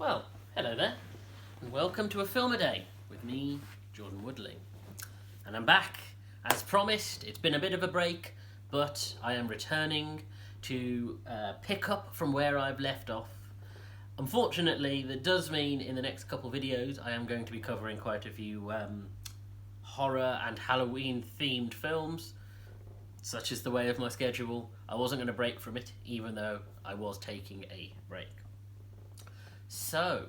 Well, hello there, and welcome to A Film a Day with me, Jordan Woodling. And I'm back. As promised, it's been a bit of a break, but I am returning to pick up from where I've left off. Unfortunately, that does mean in the next couple videos I am going to be covering quite a few horror and Halloween themed films. Such is the way of my schedule. I wasn't going to break from it, even though I was taking a break. So,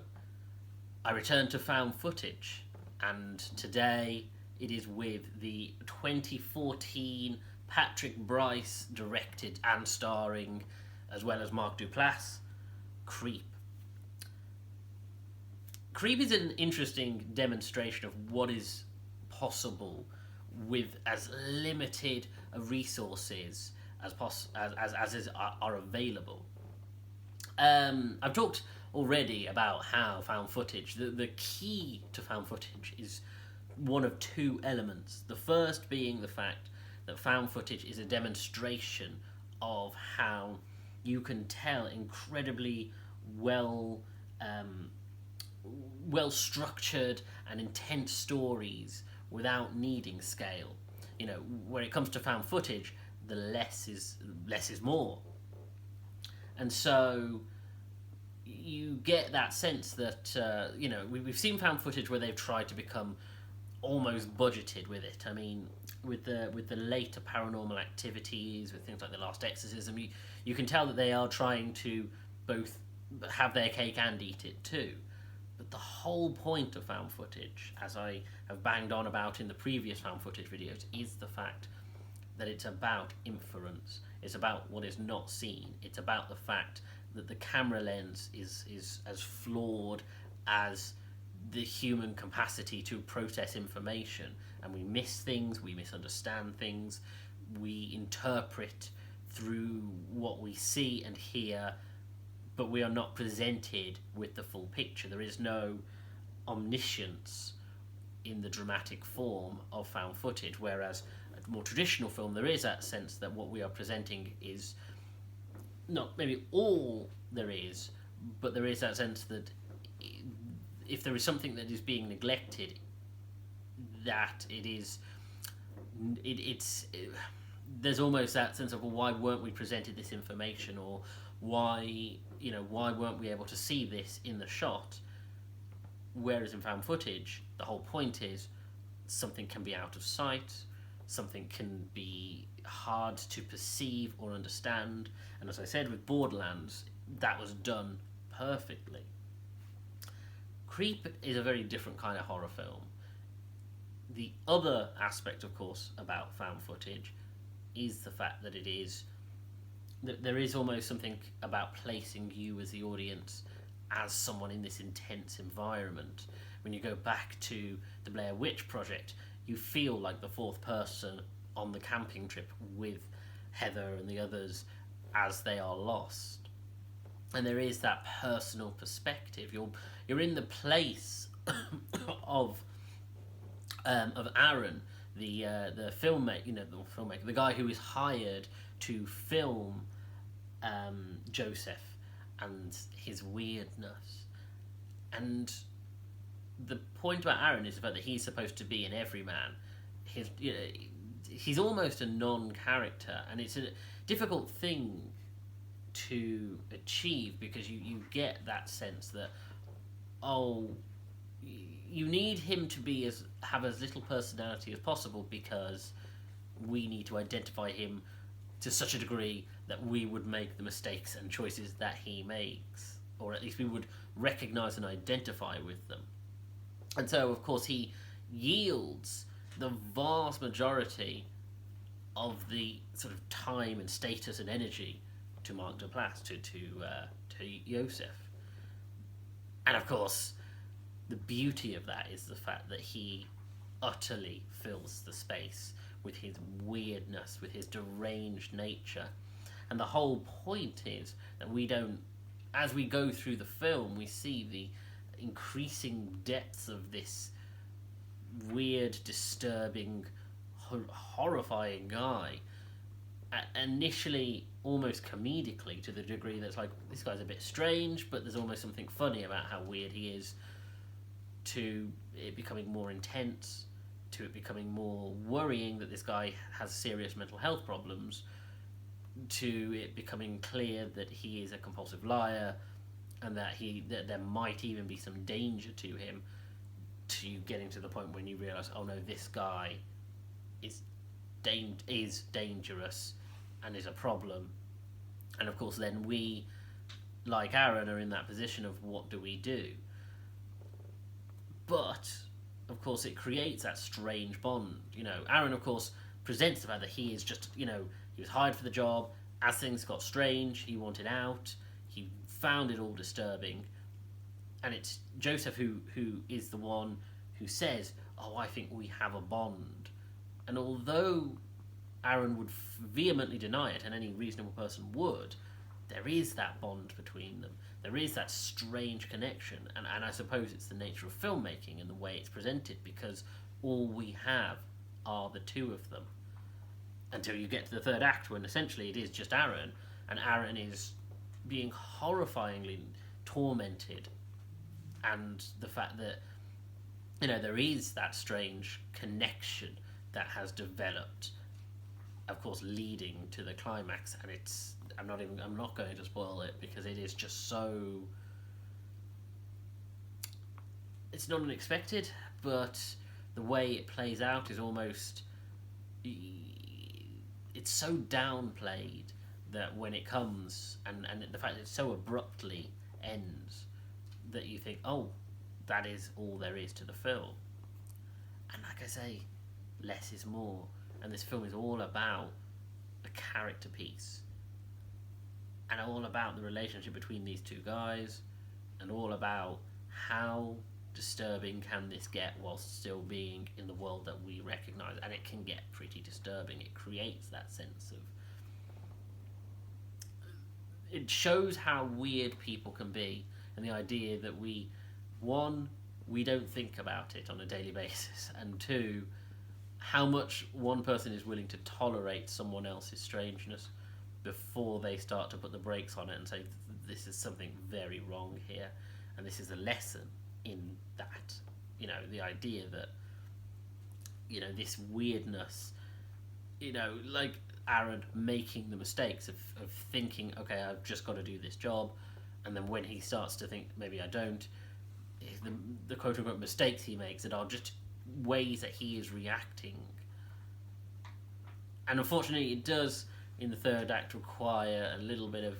I returned to found footage, and today it is with the 2014 Patrick Brice directed and starring, as well as Mark Duplass, Creep. Creep is an interesting demonstration of what is possible with as limited resources are available. I've talked already about how found footage, the key to found footage is one of two elements. The first being the fact that found footage is a demonstration of how you can tell incredibly well structured and intense stories without needing scale. You know, when it comes to found footage, the less is more. And so you get that sense that we've seen found footage where they've tried to become almost budgeted with it. I mean, with the later Paranormal Activities, with things like The Last Exorcism, you can tell that they are trying to both have their cake and eat it too. But the whole point of found footage, as I have banged on about in the previous found footage videos, is the fact that it's about inference. It's about what is not seen. It's about the fact that the camera lens is as flawed as the human capacity to process information, and we miss things, we misunderstand things, we interpret through what we see and hear, but we are not presented with the full picture. There is no omniscience in the dramatic form of found footage, whereas a more traditional film, there is that sense that what we are presenting is not maybe all there is, but there is that sense that if there is something that is being neglected, that there's almost that sense of, well, why weren't we presented this information, or why weren't we able to see this in the shot? Whereas in found footage, the whole point is something can be out of sight, something can be hard to perceive or understand, and as I said with Borderlands, that was done perfectly. Creep is a very different kind of horror film. The other aspect, of course, about found footage is the fact that there is almost something about placing you as the audience as someone in this intense environment. When you go back to the Blair Witch Project, you feel like the fourth person on the camping trip with Heather and the others as they are lost. And there is that personal perspective. You're in the place of Aaron, the filmmaker, the guy who is hired to film Joseph and his weirdness. And the point about Aaron is the fact that he's supposed to be an everyman. He's almost a non-character, and it's a difficult thing to achieve, because you get that sense that, you need him to have as little personality as possible, because we need to identify him to such a degree that we would make the mistakes and choices that he makes, or at least we would recognize and identify with them. And so, of course, he yields the vast majority of the sort of time and status and energy to Mark Duplass, to Joseph. And of course, the beauty of that is the fact that he utterly fills the space with his weirdness, with his deranged nature. And the whole point is that as we go through the film, we see the increasing depths of this weird, disturbing, horrifying guy, initially almost comedically, to the degree that's like, this guy's a bit strange, but there's almost something funny about how weird he is, to it becoming more intense, to it becoming more worrying that this guy has serious mental health problems, to it becoming clear that he is a compulsive liar, and that there might even be some danger to him, to getting to the point when you realise, oh no, this guy is dangerous and is a problem. And of course then we, like Aaron, are in that position of what do we do? But of course it creates that strange bond. Aaron of course presents the fact that he is just, he was hired for the job. As things got strange, he wanted out. He found it all disturbing. And it's Joseph who is the one who says, oh, I think we have a bond. And although Aaron would vehemently deny it, and any reasonable person would, there is that bond between them. There is that strange connection. And I suppose it's the nature of filmmaking and the way it's presented, because all we have are the two of them. Until you get to the third act, when essentially it is just Aaron, and Aaron is being horrifyingly tormented. And the fact that, there is that strange connection that has developed, of course, leading to the climax. And I'm not going to spoil it, because it is just so, it's not unexpected, but the way it plays out is almost, it's so downplayed that when it comes, and the fact that it so abruptly ends, that you think, oh, that is all there is to the film. And like I say, less is more. And this film is all about a character piece, and all about the relationship between these two guys, and all about how disturbing can this get whilst still being in the world that we recognise. And it can get pretty disturbing. It creates that sense of, it shows how weird people can be, and the idea that we don't think about it on a daily basis, and two, how much one person is willing to tolerate someone else's strangeness before they start to put the brakes on it and say, this is something very wrong here, and this is a lesson in that. The idea that, this weirdness, like Aaron making the mistakes of thinking, okay, I've just got to do this job, and then when he starts to think, maybe I don't, the quote-unquote mistakes he makes that are just ways that he is reacting. And unfortunately it does, in the third act, require a little bit of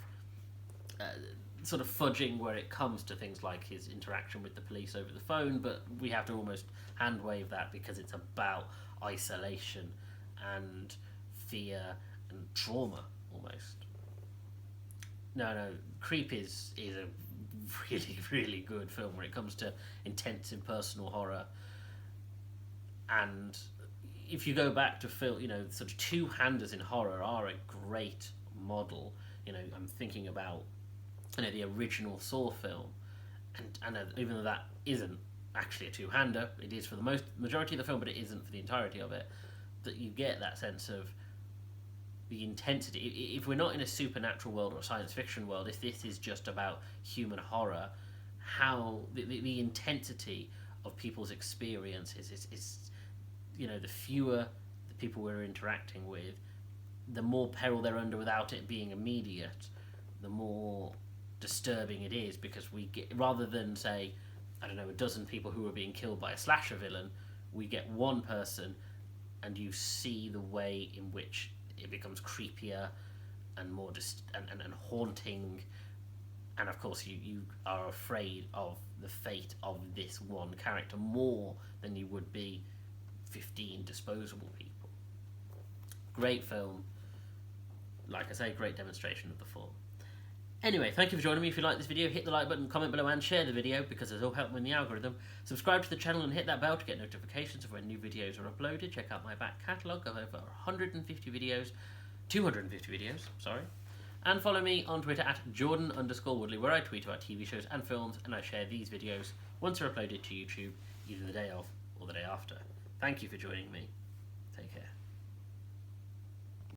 sort of fudging where it comes to things like his interaction with the police over the phone, but we have to almost hand wave that, because it's about isolation and fear and trauma, almost. No, Creep is a really, really good film when it comes to intensive personal horror. And if you go back to film, sort of two-handers in horror are a great model. I'm thinking about, the original Saw film, and even though that isn't actually a two-hander, it is for the majority of the film, but it isn't for the entirety of it, that you get that sense of the intensity. If we're not in a supernatural world or a science fiction world, if this is just about human horror, how the intensity of people's experiences is the fewer the people we're interacting with, the more peril they're under without it being immediate, the more disturbing it is, because we get, rather than say, I don't know, a dozen people who are being killed by a slasher villain, we get one person, and you see the way in which it becomes creepier and more and haunting, and of course you are afraid of the fate of this one character more than you would be 15 disposable people. Great film. Like I say, great demonstration of the form. Anyway, thank you for joining me. If you like this video, hit the like button, comment below and share the video, because it'll help me in the algorithm. Subscribe to the channel and hit that bell to get notifications of when new videos are uploaded. Check out my back catalogue of over 250 videos, sorry. And follow me on Twitter at Jordan_Woodley, where I tweet about TV shows and films, and I share these videos once they're uploaded to YouTube, either the day of or the day after. Thank you for joining me.